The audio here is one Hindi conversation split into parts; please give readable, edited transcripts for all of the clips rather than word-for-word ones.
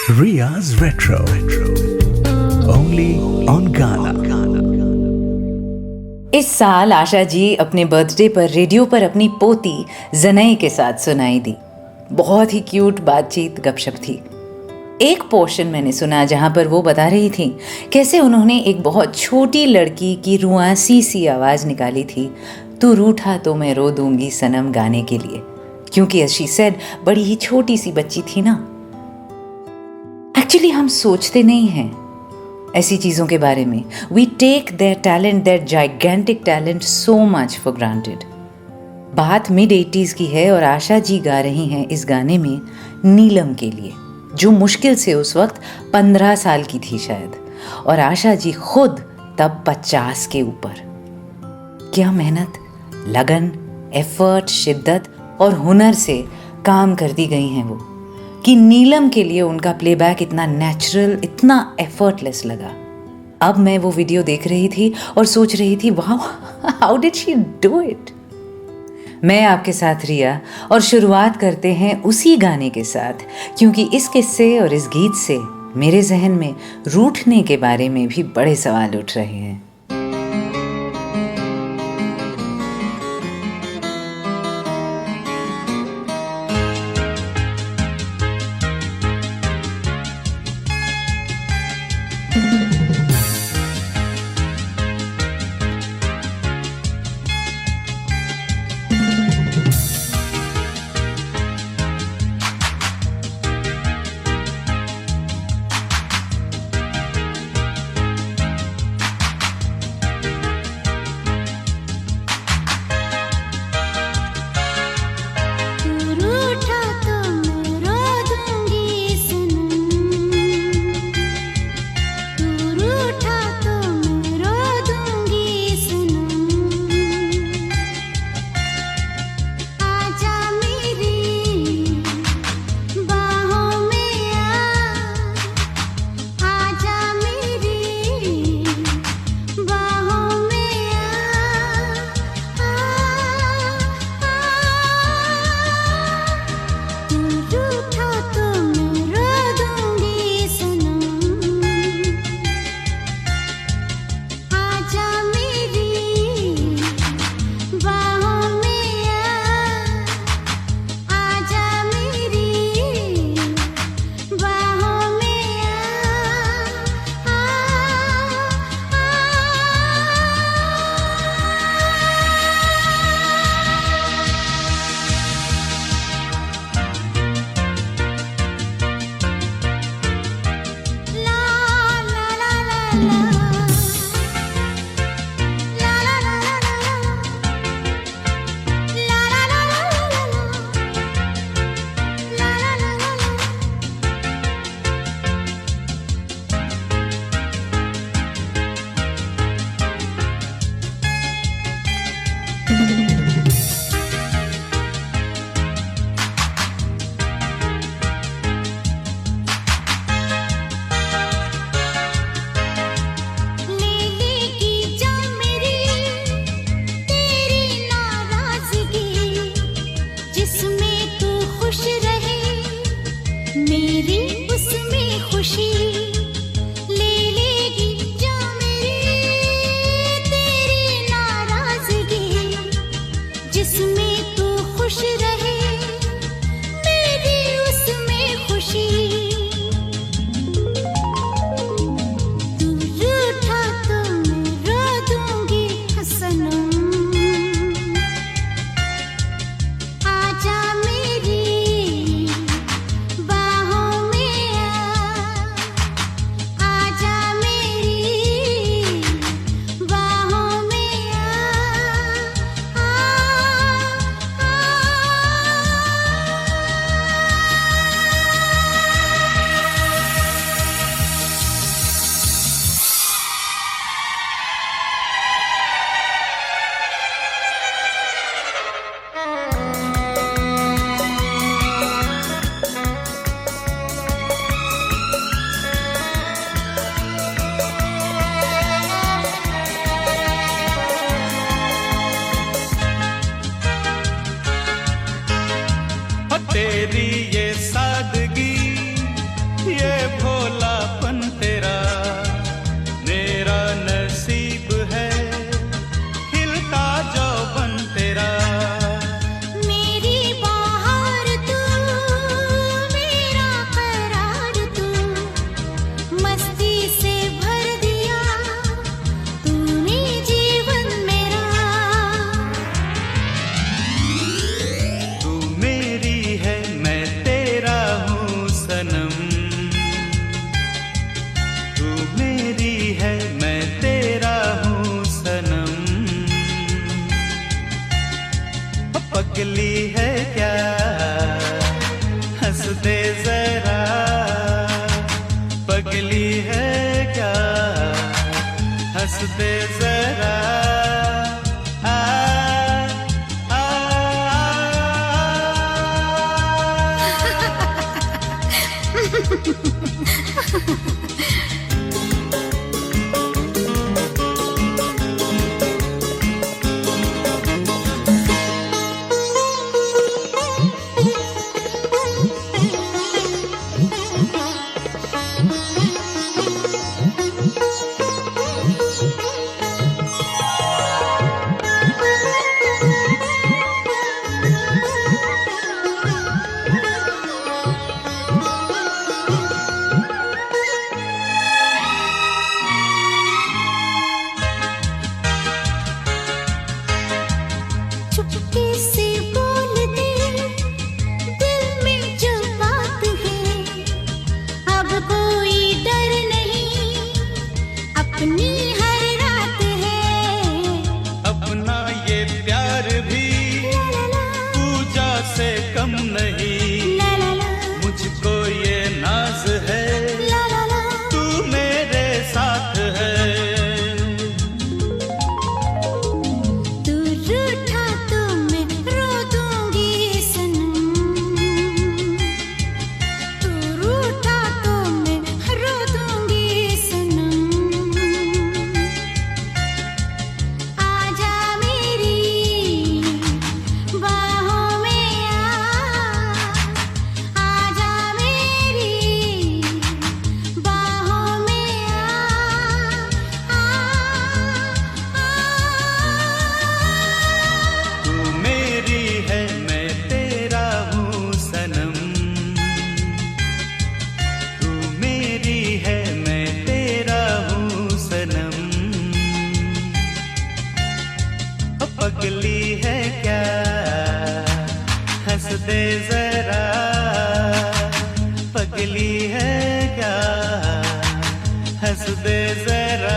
Ria's Retro. Only on Ghana. इस साल आशा जी अपने बर्थडे पर रेडियो पर अपनी पोती जनई के साथ सुनाई दी। बहुत ही क्यूट बातचीत गपशप थी। एक पोर्शन मैंने सुना जहाँ पर वो बता रही थी कैसे उन्होंने एक बहुत छोटी लड़की की रुआसी सी आवाज़ निकाली थी, तू रूठा तो मैं रो दूंगी सनम गाने के लिए, क्योंकि शी सेड बड़ी ही छोटी सी बच्ची थी ना। एक्चुअली हम सोचते नहीं हैं ऐसी चीज़ों के बारे में। We take their talent, their gigantic talent so much for granted. बात मिड 80s की है और आशा जी गा रही हैं इस गाने में नीलम के लिए, जो मुश्किल से उस वक्त 15 साल की थी शायद, और आशा जी खुद तब 50 के ऊपर। क्या मेहनत, लगन, एफर्ट, शिद्दत और हुनर से काम करती गई हैं वो, कि नीलम के लिए उनका प्लेबैक इतना नेचुरल, इतना एफर्टलेस लगा। अब मैं वो वीडियो देख रही थी और सोच रही थी, वाह, how did she do it. मैं आपके साथ रिया, और शुरुआत करते हैं उसी गाने के साथ, क्योंकि इस किस्से और इस गीत से मेरे जहन में रूठने के बारे में भी बड़े सवाल उठ रहे हैं। चुपके से बोल दे दिल में जो बात है, अब कोई डर नहीं, अपनी हर रात है। अपना ये प्यार भी पूजा से कम नहीं, मुझको ये नाज है, तू मेरे साथ है। तू रूठा तो मैं रो दूंगी सनम, तू रूठा तो मैं रो दूंगी सनम। आजा मेरी बाहों में आजा मेरी बाहों में तू मेरी है मैं तेरा हूँ सनम, तू मेरी है मैं तेरा हूँ सनम। पगली है क्या हंस दे जरा, पगली है क्या हंस दे जरा।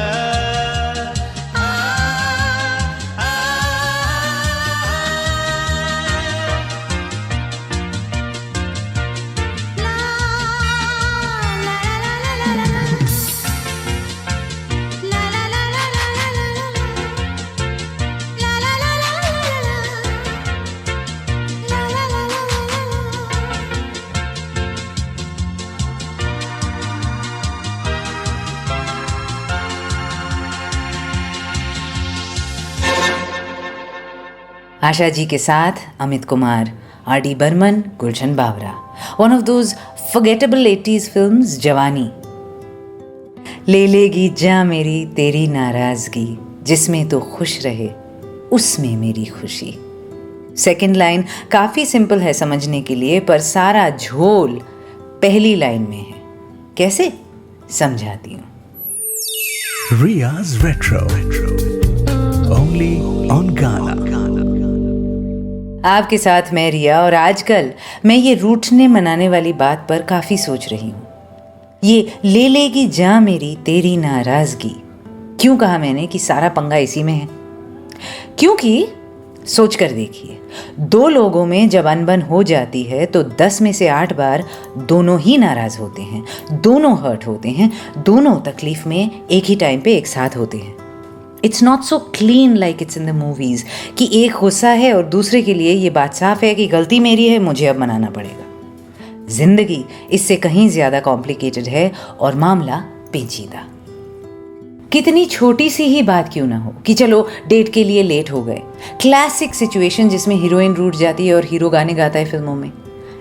आशा जी के साथ Amit Kumar, R D. Burman, Gulshan Bawra. One of those forgettable 80s films जवानी। ले लेगी जा मेरी तेरी नाराजगी, जिसमें तो खुश रहे उसमें मेरी खुशी। सेकंड लाइन काफी सिंपल है समझने के लिए, पर सारा झोल पहली लाइन में है। कैसे समझाती हूँ। Riya's Retro. Only on Ghana. आपके साथ मैं रिया, और आजकल मैं ये रूठने मनाने वाली बात पर काफ़ी सोच रही हूँ। ये ले लेगी जा मेरी तेरी नाराज़गी, क्यों कहा मैंने कि सारा पंगा इसी में है? क्योंकि सोच कर देखिए, दो लोगों में जब अनबन हो जाती है तो 10 में से 8 बार दोनों ही नाराज़ होते हैं, दोनों हर्ट होते हैं, दोनों तकलीफ में एक ही टाइम पे एक साथ होते हैं। It's not so clean like it's in the movies कि एक गुस्सा है और दूसरे के लिए ये बात साफ है कि गलती मेरी है, मुझे अब मनाना पड़ेगा। जिंदगी इससे कहीं ज़्यादा कॉम्प्लिकेटेड है और मामला पेचीदा। कितनी छोटी सी ही बात क्यों ना हो कि चलो डेट के लिए लेट हो गए, क्लासिक सिचुएशन जिसमें हीरोइन रूठ जाती है और हीरो गाने गाता है फिल्मों में।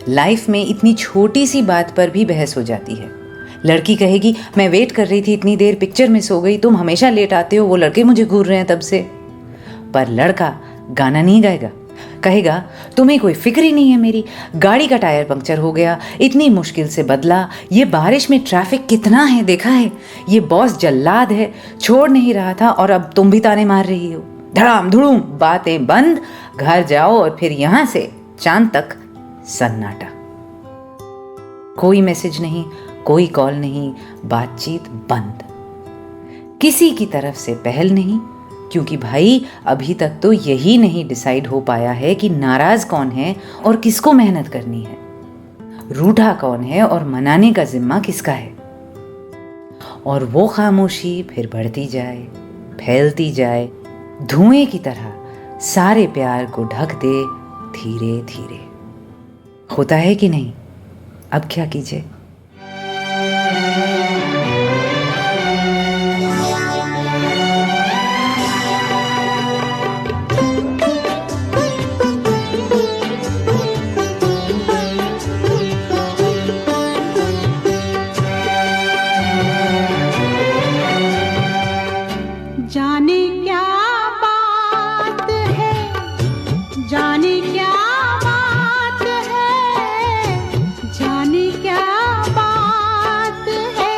लाइफ में इतनी छोटी सी बात पर भी बहस हो जाती है। लड़की कहेगी मैं वेट कर रही थी इतनी देर, पिक्चर मिस हो गई, तुम हमेशा लेट आते हो, वो लड़के मुझे घूर रहे हैं तब से। पर लड़का गाना नहीं गाएगा, कहेगा तुम्हें कोई फिक्र ही नहीं है मेरी, गाड़ी का टायर पंक्चर हो गया, इतनी मुश्किल से बदला, ये बारिश में ट्रैफिक कितना है देखा है, ये बॉस जल्लाद है, छोड़ नहीं रहा था और अब तुम भी ताने मार रही हो। धड़ाम धुड़ूम बातें बंद, घर जाओ और फिर यहां से चांद तक सन्नाटा। कोई मैसेज नहीं, कोई कॉल नहीं, बातचीत बंद। किसी की तरफ से पहल नहीं, क्योंकि भाई अभी तक तो यही नहीं डिसाइड हो पाया है कि नाराज कौन है और किसको मेहनत करनी है, रूठा कौन है और मनाने का जिम्मा किसका है। और वो खामोशी फिर बढ़ती जाए, फैलती जाए, धुएं की तरह सारे प्यार को ढक दे धीरे धीरे। होता है कि नहीं? अब क्या कीजिए। जाने क्या बात है, जाने क्या बात है, जाने क्या बात है,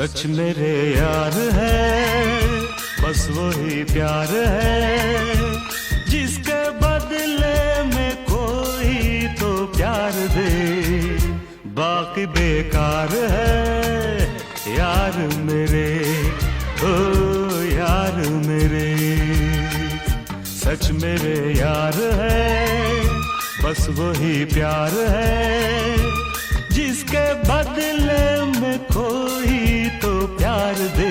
सच मेरे यार है, बस वही प्यार है जिसके बदले में कोई तो प्यार दे। बाकी बेकार है यार मेरे, ओ यार मेरे। सच मेरे यार है, बस वही प्यार है जिसके बदले में कोई तो प्यार दे।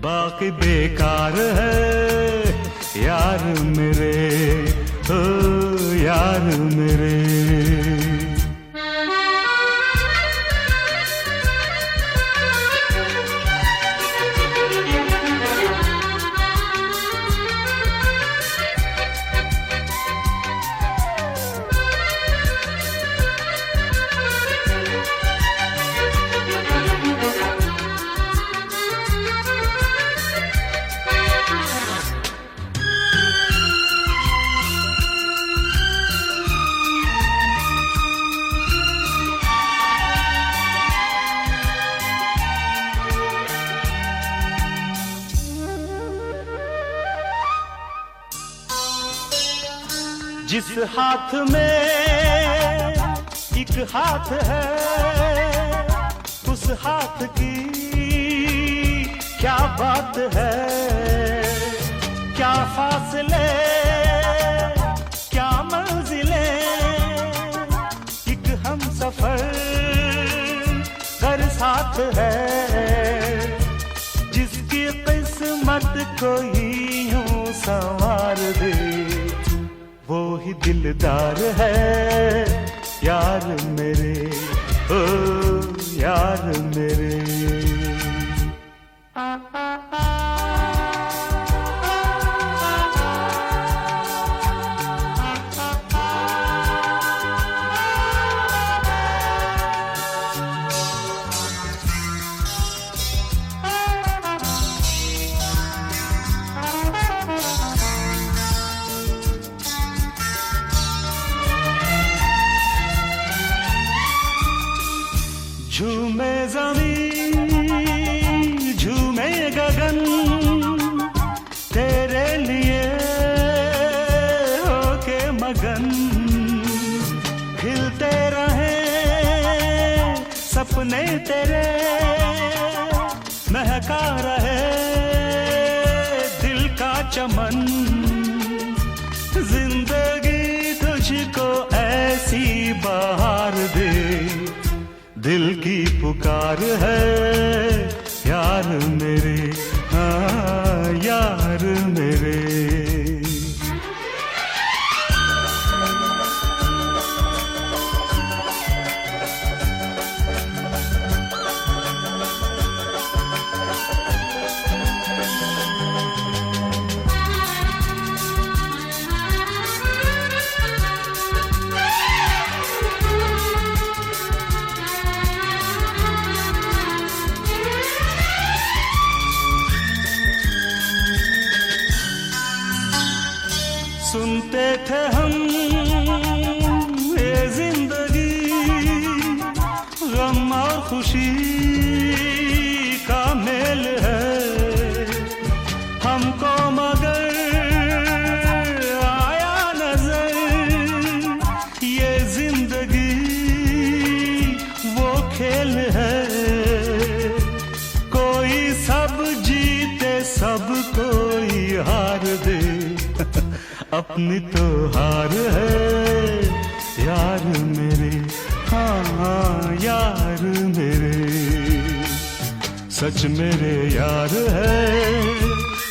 बाकी बेकार है यार मेरे, ओ यार मेरे। जिस हाथ में एक हाथ है, उस हाथ की क्या बात है। क्या फासले क्या मंजिलें, एक हम सफर कर साथ है। जिसकी किस्मत कोई यूं संवार दे, वो ही दिलदार है यार मेरे, ओ यार मेरे। झूमे ज़मीं झूमे गगन, तेरे लिए होके मगन। खिलते रहे सपने तेरे, महका रहे दिल का चमन। जिंदगी तुझको ऐसी बहार दे, दिल की पुकार है यार मेरे, हाँ यार मेरे। सुनते थे हम ये जिंदगी, गम और खुशी का मेल है। हमको मगर आया नजर ये जिंदगी वो खेल है। कोई सब जीते सब कोई हार दे, अपनी तो हार है यार मेरे, हाँ हाँ यार मेरे। सच मेरे यार है,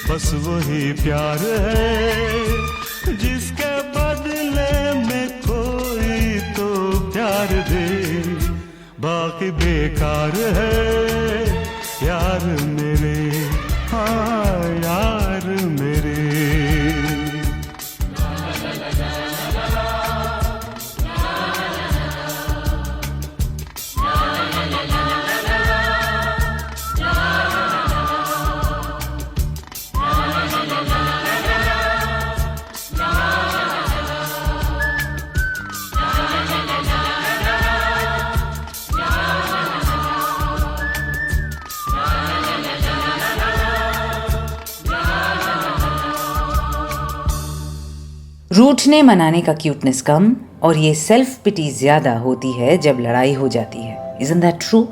बस वही प्यार है जिसके बदले में कोई तो प्यार दे। बाकी बेकार है यार मेरे, हाँ यार मेरे। रूठने मनाने का क्यूटनेस कम और ये सेल्फ पिटी ज्यादा होती है जब लड़ाई हो जाती है। Isn't that true?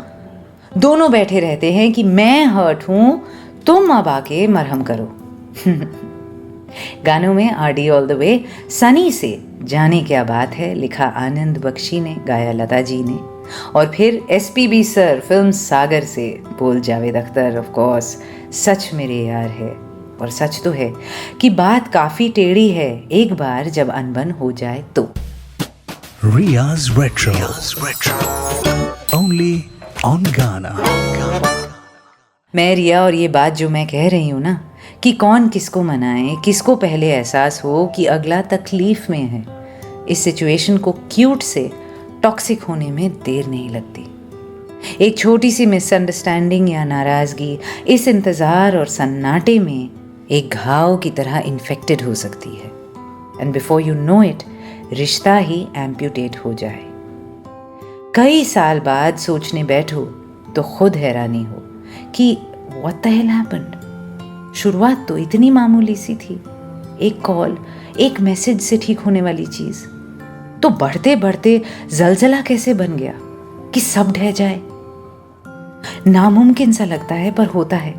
दोनों बैठे रहते हैं कि मैं हर्ट हूं, तुम अब आके मरहम करो। गानों में RD all the way, Sunny से जाने क्या बात है लिखा आनंद बख्शी ने, गाया लता जी ने, और फिर एसपीबी सर फिल्म सागर से बोल जावेद अख्तर, ऑफ कोर्स सच मेरे यार है। और सच तो है कि बात काफी टेढ़ी है एक बार जब अनबन हो जाए तो। Ria's Retro. Only on Ghana. मैं रिया, और ये बात जो मैं कह रही हूँ ना कि कौन किसको मनाए, किसको पहले एहसास हो कि अगला तकलीफ में है, इस सिचुएशन को क्यूट से टॉक्सिक होने में देर नहीं लगती। एक छोटी सी मिसअंडरस्टैंडिंग या नाराजगी इस इंतज़ार और सन्नाटे में एक घाव की तरह इन्फेक्टेड हो सकती है, and before you know it रिश्ता ही एम्प्यूटेट हो जाए। कई साल बाद सोचने बैठो तो खुद हैरानी हो कि व्हाट द हेल हैपेंड। शुरुआत तो इतनी मामूली सी थी, एक कॉल, एक मैसेज से ठीक होने वाली चीज, तो बढ़ते बढ़ते जलजला कैसे बन गया कि सब ढह जाए। नामुमकिन सा लगता है पर होता है,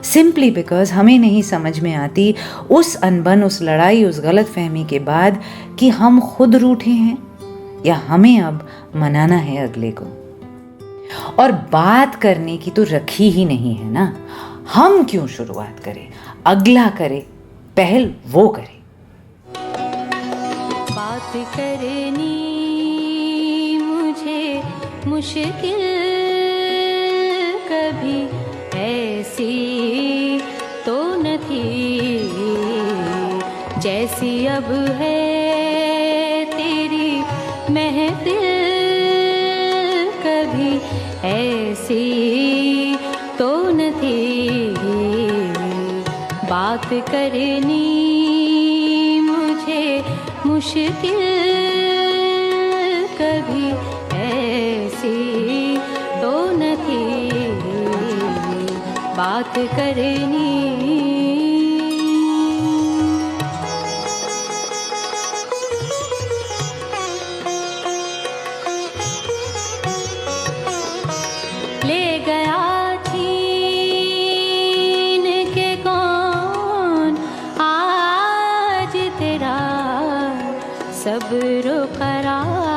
सिंपली बिकॉज हमें नहीं समझ में आती उस अनबन, उस लड़ाई, उस गलत फहमी के बाद कि हम खुद रूठे हैं या हमें अब मनाना है अगले को। और बात करने की तो रखी ही नहीं है ना, हम क्यों शुरुआत करें, अगला करे, पहल वो करे। बात करनी मुझे मुश्किल कभी ऐसी तो न थी, जैसी अब है तेरी महफिल कभी ऐसी तो न थी। बात करनी मुझे मुश्किल कभी ऐसी तो न थी, बात करनी। ले गया छीन के कौन आज तेरा सब्र करार,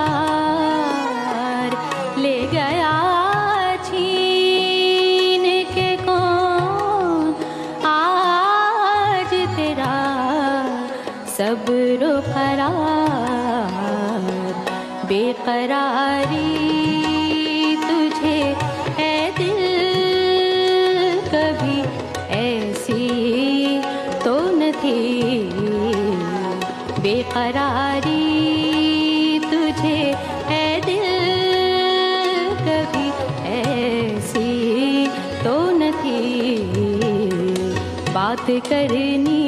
ले गया छीन के कौन आज तेरा सब्र करार। बेकरारी तुझे है दिल कभी ऐसी तो न थी, बेकरारी तुझे है दिल कभी ऐसी तो न थी, बात करनी।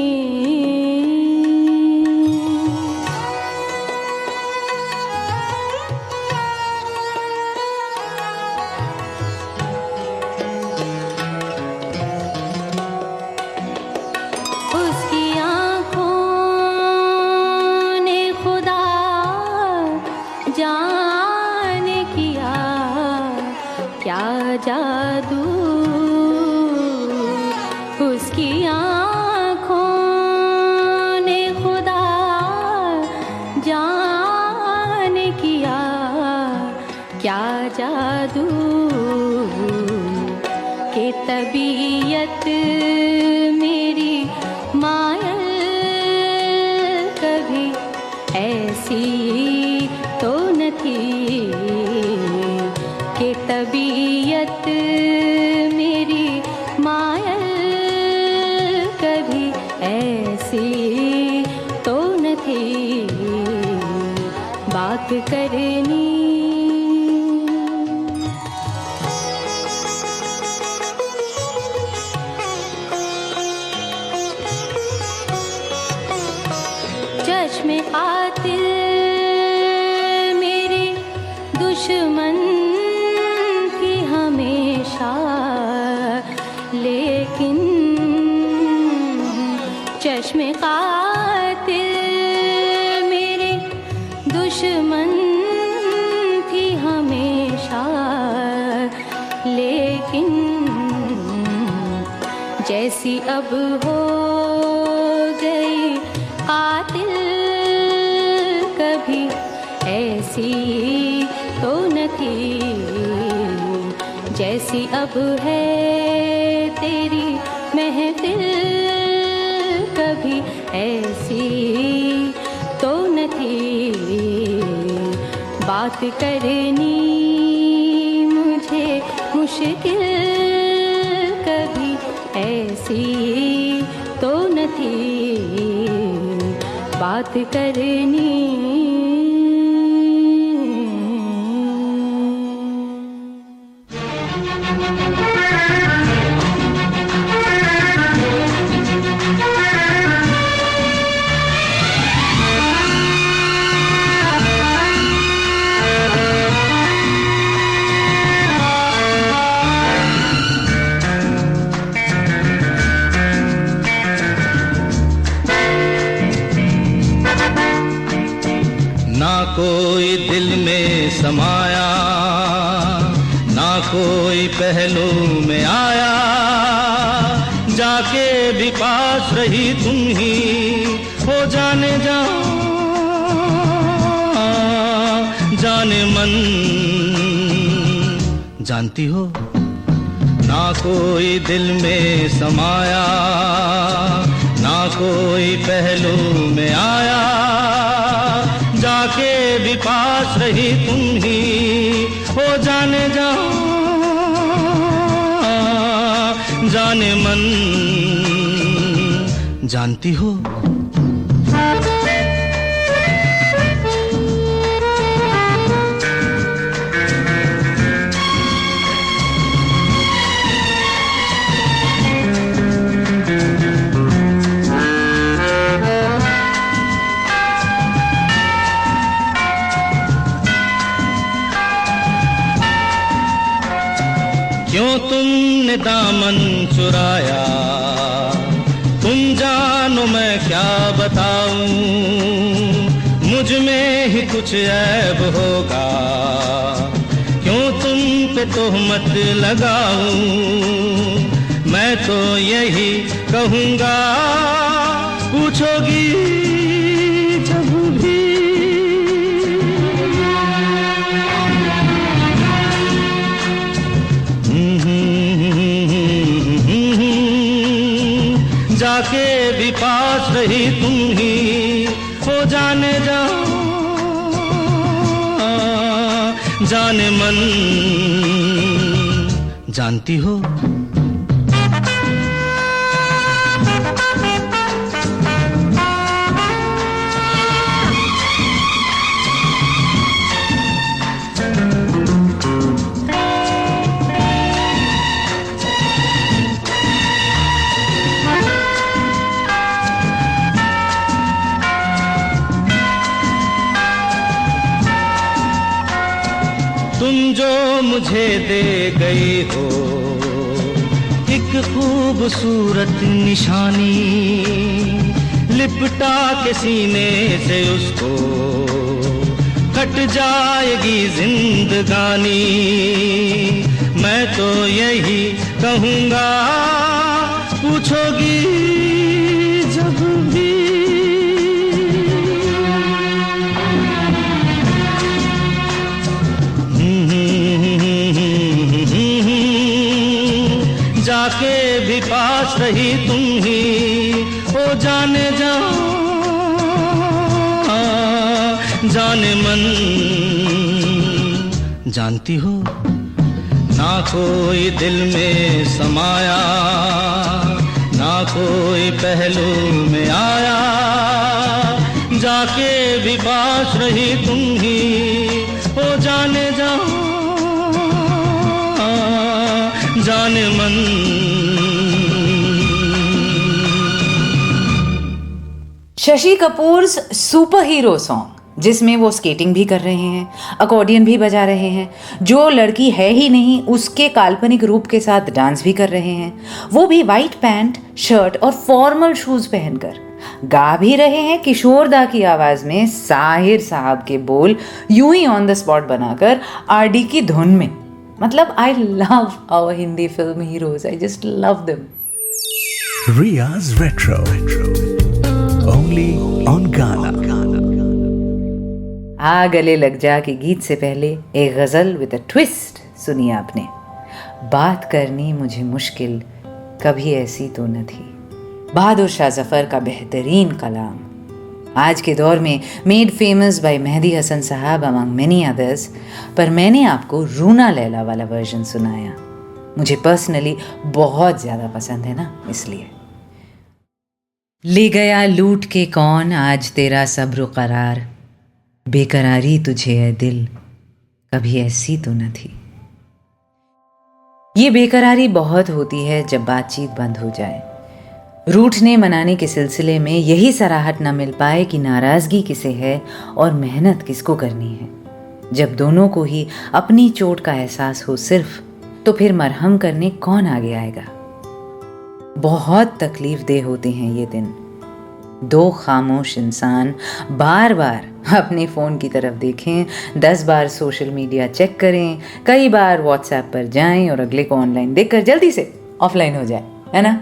उसकी आँखों ने खुदा जान किया क्या जादू, उसकी आँखों ने खुदा जान किया क्या जादू, के तबीयत मेरी मायल कभी ऐसी तो न थी, के तबीयत मेरी मायल कभी ऐसी तो न थी, बात करनी। चश्मे कातिल मेरी दुश्मन थी हमेशा, लेकिन चश्मे कातिल दुश्मन थी हमेशा, लेकिन जैसी अब हो गई कातिल, कभी ऐसी तो न थी जैसी अब है तेरी महफिल, कभी ऐसी तो न थी बात करनी मुझे मुश्किल, कभी ऐसी तो न थी बात करनी। ना कोई दिल में समाया, ना कोई पहलू में आया, जाके भी पास रही तुम ही हो जाने जा, जाने मन जानती हो। ना कोई दिल में समाया, ना कोई पहलू में आया, जाके भी पास रही तुम ही हो जाने जा, जाने मन जानती हो। क्यों तुमने दामन चुराया, तुम जानो मैं क्या बताऊं, मुझ में ही कुछ ऐब होगा, क्यों तुम पे तोहमत लगाऊं, मैं तो यही कहूँगा, पूछोगी जब भी जाके भी पास रही तुम ही हो जाने जा, जाने मन जानती हो। तुम जो मुझे दे गई हो एक खूबसूरत निशानी, लिपटा के सीने से उसको कट जाएगी जिंदगानी, मैं तो यही कहूँगा, पूछोगी जब भी जाके भी पास रही तुम ही हो जाने जा, जाने मन जानती हो। ना कोई दिल में समाया, ना कोई पहलू में आया, जाके भी पास रही तुम ही हो जाने जा, जाने मन। Shashi Kapoors super hero song, जिसमें वो स्केटिंग भी कर रहे हैं, अकॉर्डियन भी बजा रहे हैं, जो लड़की है ही नहीं उसके काल्पनिक रूप के साथ डांस भी कर रहे हैं, वो भी वाइट पैंट, शर्ट और फॉर्मल शूज पहनकर। गा भी रहे हैं किशोर दा की आवाज में साहिर साहब के बोल यूं ही ऑन द स्पॉट बनाकर आरडी की धुन में। मतलब I love our Hindi film heroes, I just love them. Ria's Retro. Only on Ghana. आ गले लग जा के गीत से पहले एक गजल विद अ ट्विस्ट सुनी आपने। बात करनी मुझे मुश्किल कभी ऐसी तो न थी, बहादुर शाह जफर का बेहतरीन कलाम। आज के दौर में made famous by Mehdi Hassan साहब अमंग मेनी अदर्स, पर मैंने आपको रूना लैला वाला वर्जन सुनाया। मुझे पर्सनली बहुत ज़्यादा पसंद है ना, इसलिए। ले गया लूट के कौन आज तेरा सब्र करार, बेकरारी तुझे है दिल कभी ऐसी तो न थी। ये बेकरारी बहुत होती है जब बातचीत बंद हो जाए। रूठने मनाने के सिलसिले में यही सराहत न मिल पाए कि नाराज़गी किसे है और मेहनत किसको करनी है। जब दोनों को ही अपनी चोट का एहसास हो सिर्फ, तो फिर मरहम करने कौन आगे आएगा। बहुत तकलीफ देह होते हैं ये दिन। दो खामोश इंसान बार बार अपने फ़ोन की तरफ देखें, 10 बार सोशल मीडिया चेक करें, कई बार व्हाट्सएप पर जाएं और अगले को ऑनलाइन देखकर जल्दी से ऑफलाइन हो जाए, है ना।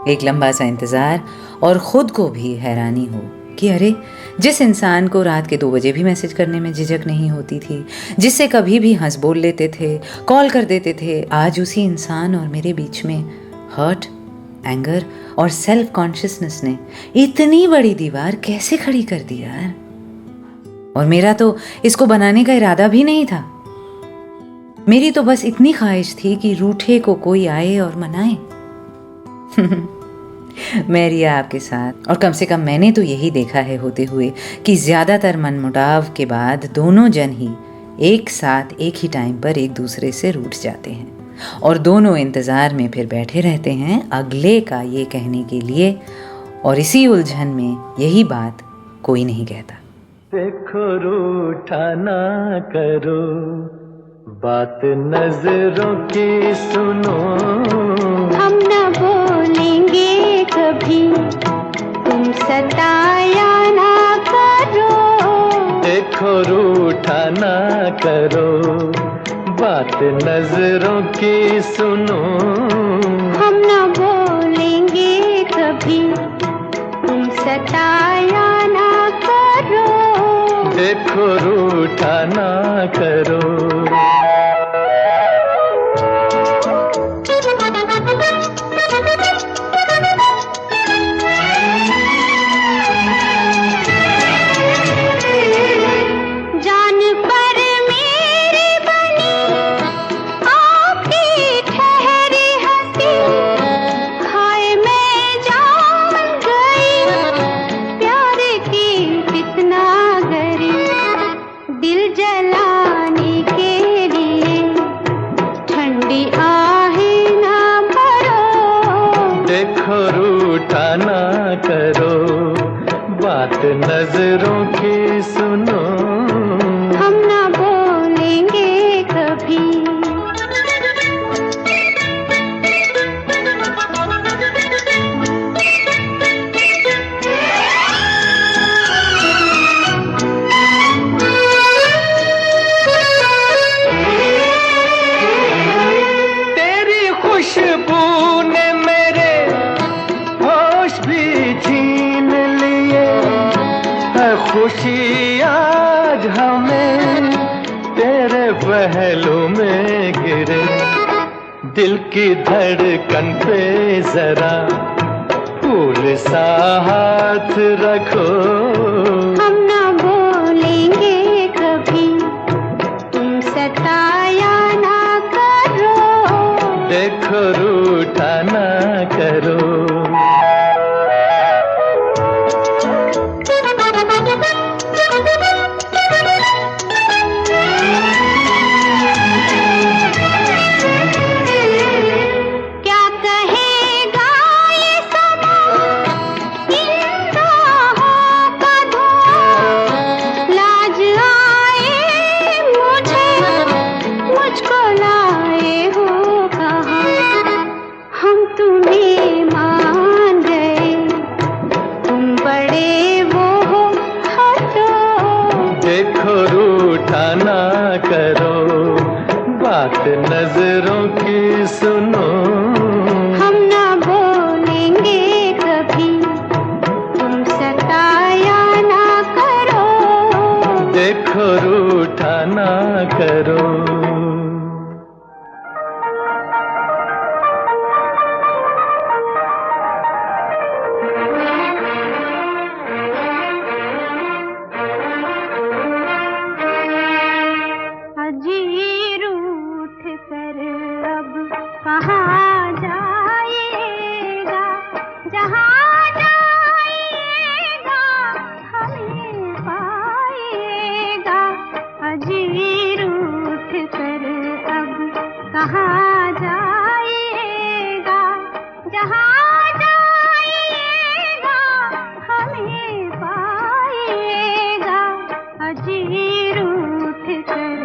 एक लंबा सा इंतज़ार और ख़ुद को भी हैरानी हो कि अरे, जिस इंसान को रात के 2 बजे भी मैसेज करने में झिझक नहीं होती थी, जिससे कभी भी हंस बोल लेते थे, कॉल कर देते थे, आज उसी इंसान और मेरे बीच में हर्ट, एंगर और सेल्फ कॉन्शियसनेस ने इतनी बड़ी दीवार कैसे खड़ी कर दी यार। और मेरा तो इसको बनाने का इरादा भी नहीं था। मेरी तो बस इतनी ख्वाहिश थी कि रूठे को कोई आए और मनाए। मैं रिया आपके साथ, और कम से कम मैंने तो यही देखा है होते हुए कि ज़्यादातर मनमुटाव के बाद दोनों जन ही एक साथ एक ही टाइम पर एक दूसरे से रूठ जाते हैं और दोनों इंतज़ार में फिर बैठे रहते हैं अगले का ये कहने के लिए, और इसी उलझन में यही बात कोई नहीं कहता। देखो रूठा ना करो, बात नजरों की सुनो, हम न बोलेंगे कभी, तुम सताया ना करो। देखो रूठा ना करो, बात नजरों की सुनो, हम न बोलेंगे कभी, तुम सताया ना करो। देखो रूठा ना करो। नजरों की सुनो, हम ना बोलेंगे कभी। तेरी खुशबू ने मेरे होश भी छीन लिए, खुशी आज हमें तेरे पहलू में गिरे। दिल की धड़कन पे जरा फूल सा हाथ रखो, हम ना बोलेंगे कभी, तुम सताया ना करो। देखो रूठा ना करो। करो, बात नजरों की सुनो। हम ना बोलेंगे कभी, तुम सताया ना करो। देखो रूठा ना करो। अजीर उठ कर अब कहाँ जाएगा, जहाँ जाएगा हमें पाएगा। अजीर उठ कर अब कहाँ जाएगा, जहाँ जाएगा हमें पाएगा। अजीर उठ कर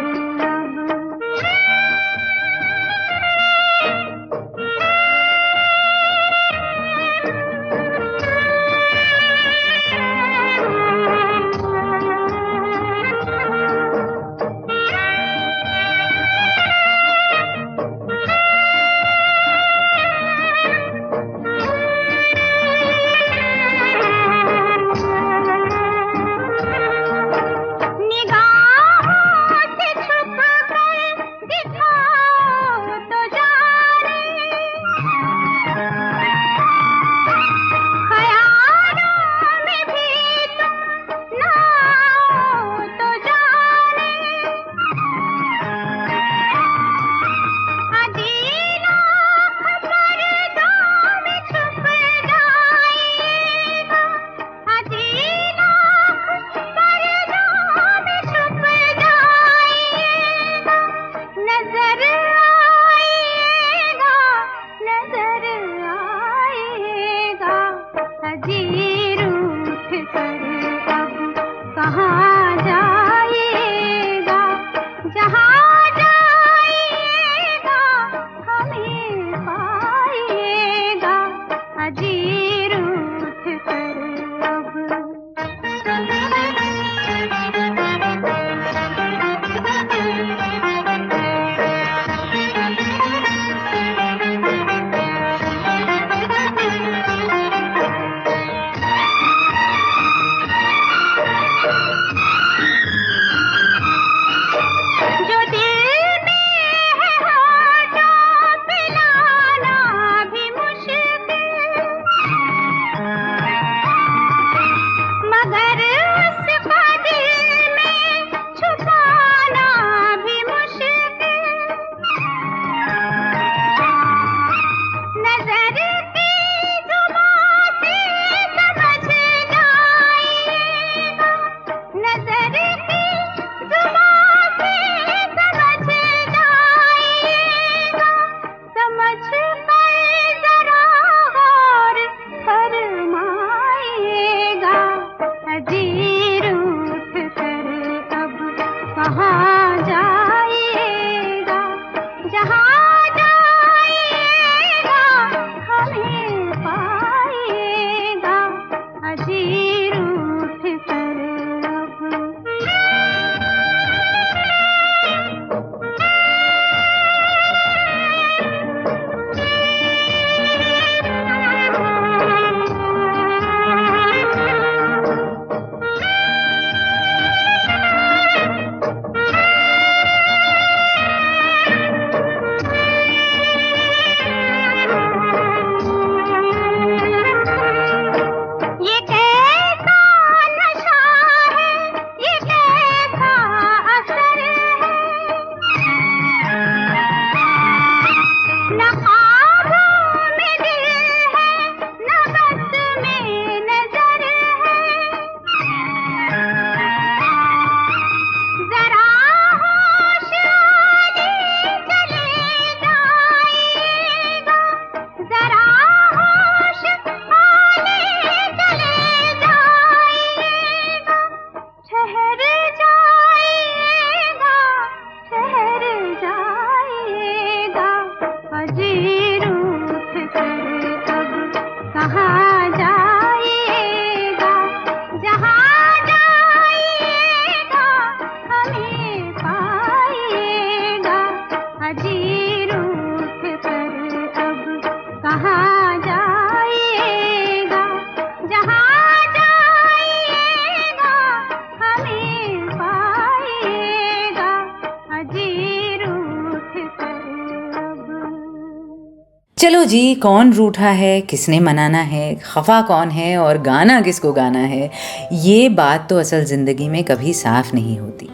चलो जी, कौन रूठा है, किसने मनाना है, खफा कौन है और गाना किसको गाना है, ये बात तो असल ज़िंदगी में कभी साफ नहीं होती।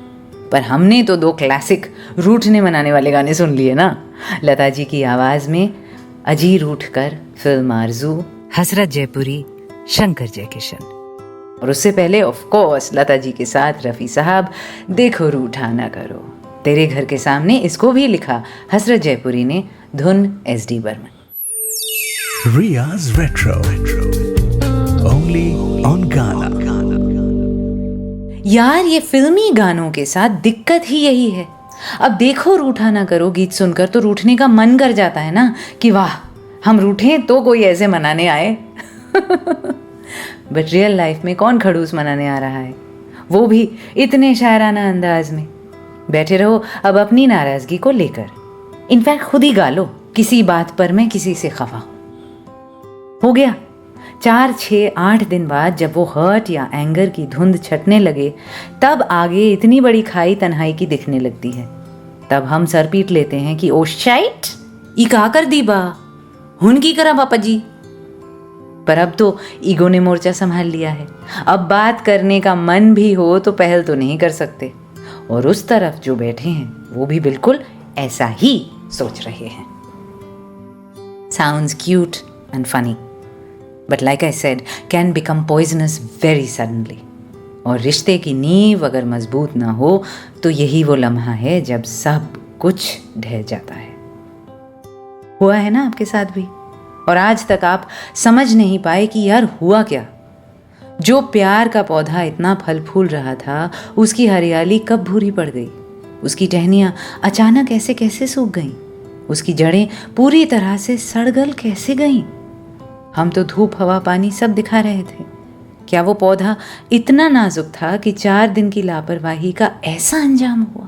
पर हमने तो 2 क्लासिक रूठने मनाने वाले गाने सुन लिए ना, लता जी की आवाज़ में अजी रूठ कर फिल्म आरज़ू, हसरत जयपुरी, शंकर जयकिशन, और उससे पहले ऑफ कोर्स लता जी के साथ रफ़ी साहब, देखो रूठा ना करो, तेरे घर के सामने। इसको भी लिखा हसरत जयपुरी ने, धुन SD Burman. Ria's Retro. Only on Ghana. यार, ये फिल्मी गानों के साथ दिक्कत ही यही है। अब देखो रूठा ना करो गीत सुनकर तो रूठने का मन कर जाता है ना, कि वाह हम रूठें तो कोई ऐसे मनाने आए। बट रियल लाइफ में कौन खड़ूस मनाने आ रहा है, वो भी इतने शायराना अंदाज में। बैठे रहो अब अपनी नाराजगी को लेकर, इनफैक्ट खुद ही गा लो किसी बात पर मैं किसी से खफा हूं। हो गया 4, 6, 8 दिन बाद जब वो हर्ट या एंगर की धुंध छटने लगे, तब आगे इतनी बड़ी खाई तन्हाई की दिखने लगती है। तब हम सर पीट लेते हैं कि ओ शाइट, ई का कर दी बा, हुन की करा पापा जी। पर अब तो ईगो ने मोर्चा संभाल लिया है। अब बात करने का मन भी हो तो पहल तो नहीं कर सकते, और उस तरफ जो बैठे हैं वो भी बिल्कुल ऐसा ही सोच रहे हैं। Sounds cute and funny, but like I said, can become poisonous very suddenly. और रिश्ते की नींव अगर मजबूत ना हो तो यही वो लम्हा है जब सब कुछ ढह जाता है। हुआ है ना आपके साथ भी, और आज तक आप समझ नहीं पाए कि यार हुआ क्या। जो प्यार का पौधा इतना फल फूल रहा था, उसकी हरियाली कब भूरी पड़ गई, उसकी टहनियाँ अचानक ऐसे कैसे सूख गईं, उसकी जड़ें पूरी तरह से सड़गल कैसे गईं। हम तो धूप हवा पानी सब दिखा रहे थे, क्या वो पौधा इतना नाजुक था कि 4 दिन की लापरवाही का ऐसा अंजाम हुआ।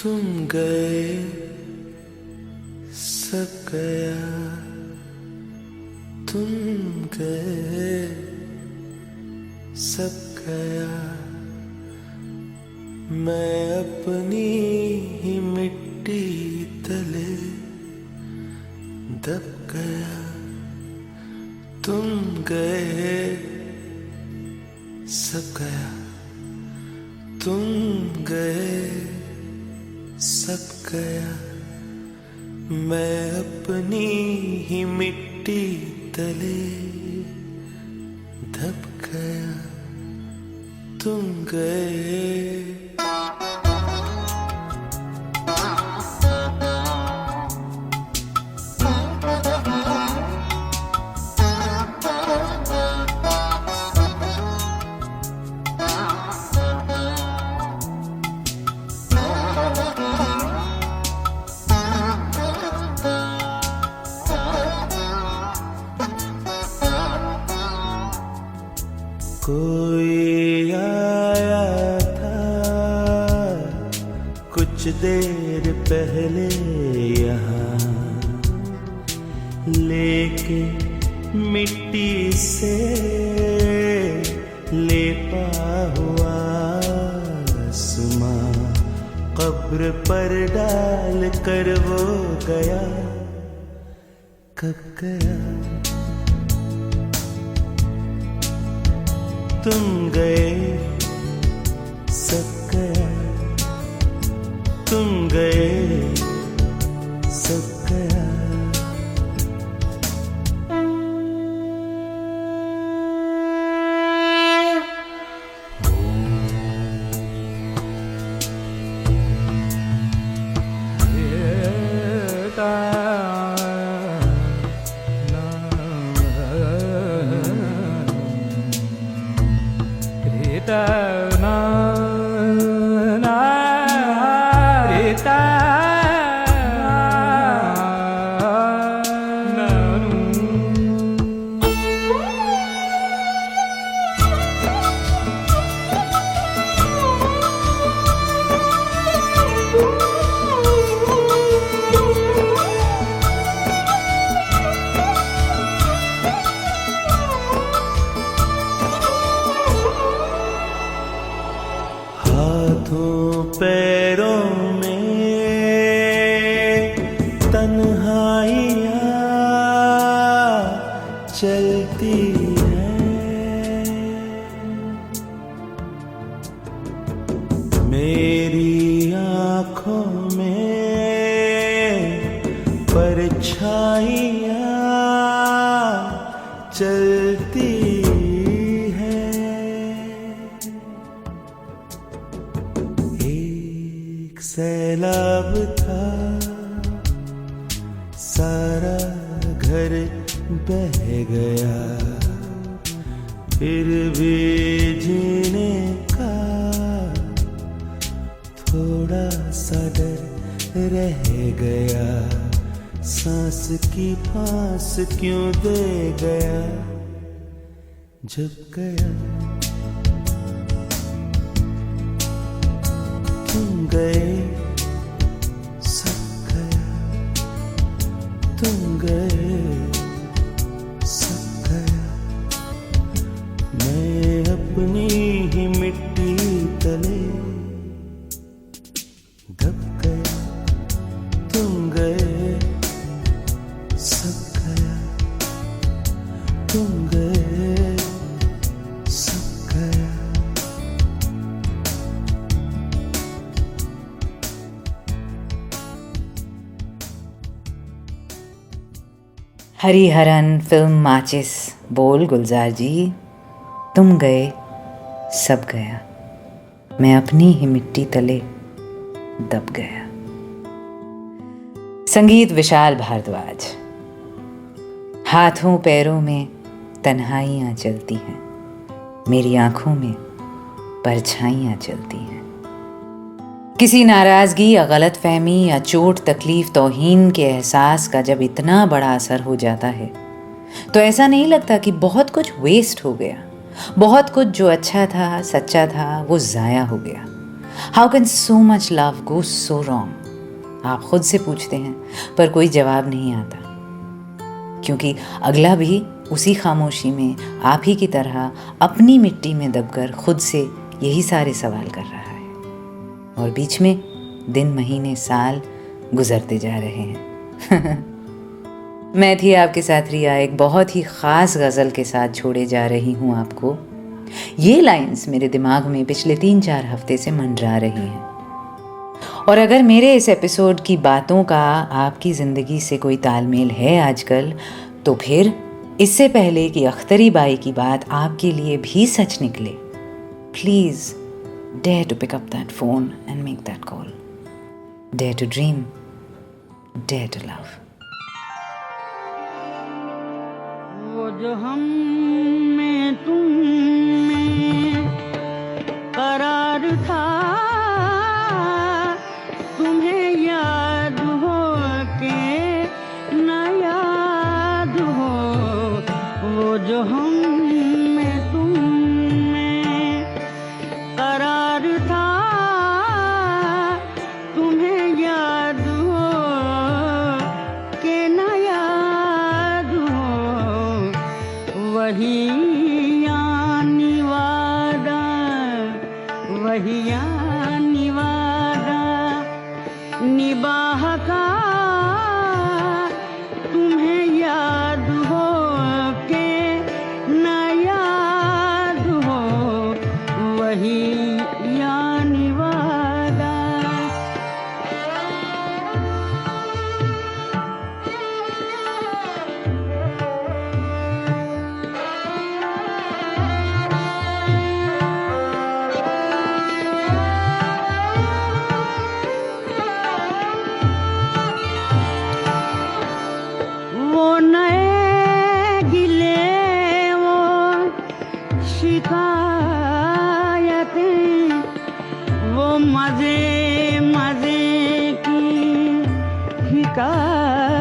तुम गए सब गया, तुम गए सब गया, मैं अपनी ही मिट्टी तले दब गया। तुम गए सब गया, तुम गए सब गया, मैं अपनी ही मिट्टी तले दब गया। तुम गए कोई आया था कुछ देर पहले यहाँ, लेके मिट्टी से लेपा हुआ आसमां, कब्र पर डाल कर वो गया। कब गया? तुम गए सब गया, तुम गए सब गया। पैरों में तन्हाइयाँ चलती हैं, मेरी आँखों में परछाइयाँ चलती सैलाब था, सारा घर बह गया, फिर भी जीने का थोड़ा सा डर रह गया। सांस की फांस क्यों दे गया जब गया। तुम गए सब गया, तुम गए सब गया, मैं अपनी ही मिट्टी तले दब गया। तुम गए सब गया, तुम गए सब गया। हरिहरन फिल्म माचिस। बोल गुलजार जी, तुम गए सब गया, मैं अपनी ही मिट्टी तले दब गया। संगीत विशाल भारद्वाज। हाथों पैरों में तन्हाइयाँ चलती हैं, मेरी आंखों में परछाइयाँ चलती हैं। किसी नाराज़गी या गलत फहमी या चोट तकलीफ तौहीन के एहसास का जब इतना बड़ा असर हो जाता है तो ऐसा नहीं लगता कि बहुत कुछ वेस्ट हो गया, बहुत कुछ जो अच्छा था सच्चा था वो ज़ाया हो गया। How can so much love go so wrong? आप खुद से पूछते हैं पर कोई जवाब नहीं आता, क्योंकि अगला भी उसी खामोशी में आप ही की तरह अपनी मिट्टी में दबकर खुद से यही सारे सवाल कर रहा है, और बीच में दिन महीने साल गुजरते जा रहे हैं। मैं थी आपके साथ रिया, एक बहुत ही ख़ास गज़ल के साथ छोड़े जा रही हूँ आपको। ये लाइंस मेरे दिमाग में पिछले 3-4 हफ्ते से मंडरा रही हैं, और अगर मेरे इस एपिसोड की बातों का आपकी ज़िंदगी से कोई तालमेल है आजकल, तो फिर इससे पहले कि अख्तरी बाई की बात आपके लिए भी सच निकले, please dare to pick up that phone and make that call. Dare to dream, dare to love. वो जो हम में तुम में करार था, तुम्हें याद हो के न याद हो। वो जो हम में तुम में करार था, तुम्हें याद हो के न याद हो। वही यानी वादा, वही यानी वादा निबाह का, तुम्हें याद हो के न याद हो। वही यानी वादा। वो नए गिले, वो शिकायतें, वो मजे मजे की हिकायतें।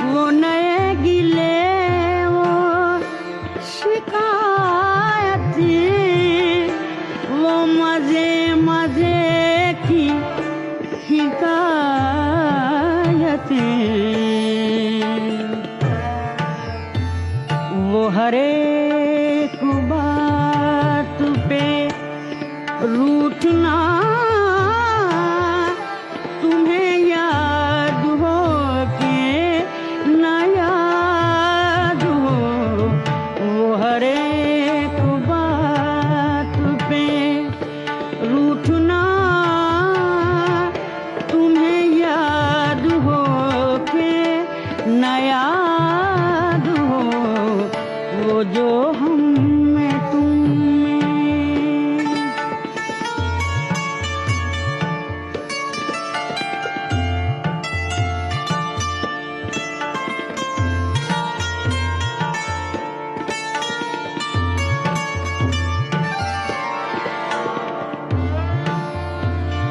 वो नए गिले, वो शिकायतें, वो मजे मजे की हिकायतें। वो हर एक बात पे रूठना, तुम्हें याद हो के न याद हो। वो हर एक बात पे रूठना, तुम्हें याद हो के न याद हो। वो जो हम में तुम में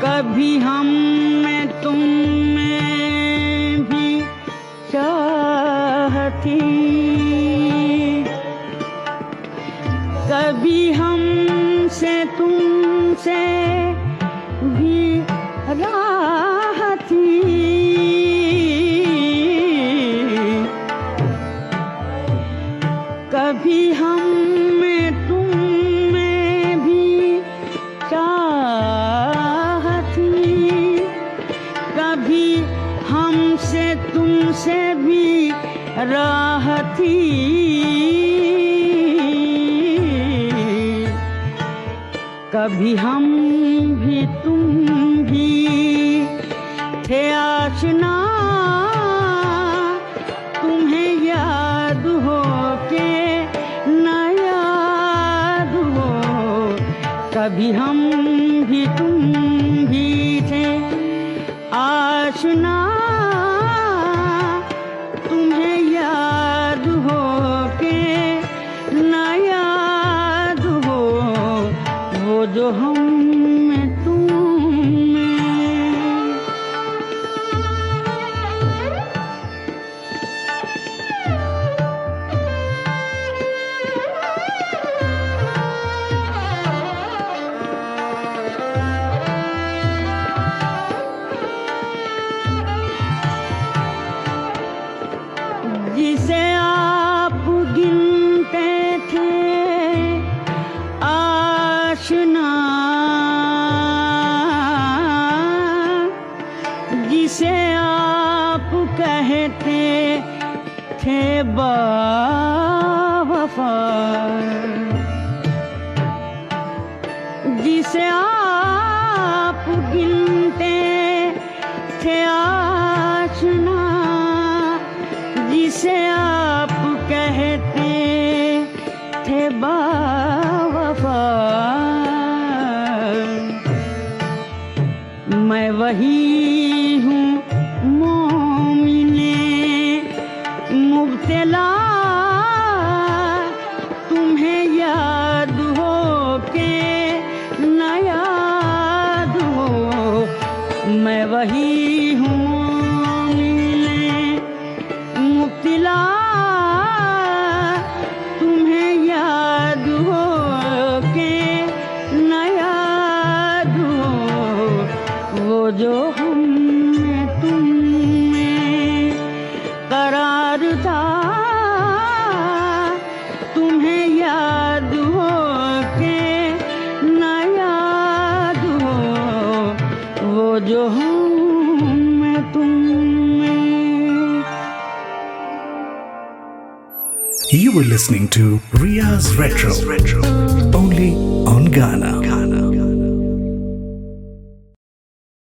कभी हम में तुम में भी चाहती, कभी हमसे तुमसे भी राहती। कभी हम में तुम में भी चाहती, कभी हमसे तुमसे भी राहती। कभी हम भी तुम भी थे आशना, तुम्हें याद हो के न याद हो। कभी हम भी तुम भी थे आशना, तुम्हें याद हो के न याद हो। वो जो हम में तुम में बावफा जिसे आप गिनते थे आशना, जिसे आप कहते थे बावफा, मैं वही हूँ मोमिने मुब्तला, तुम्हें याद हो के न याद हो, मैं वही हूँ मोमिने मुब्तला, तुम्हें याद हो के न याद हो, वो जो हम में तुम में करार था, तुम्हें याद हो के न याद हो, वो जो हम में तुम में। You were listening to Riya's Retro, only on Ghana.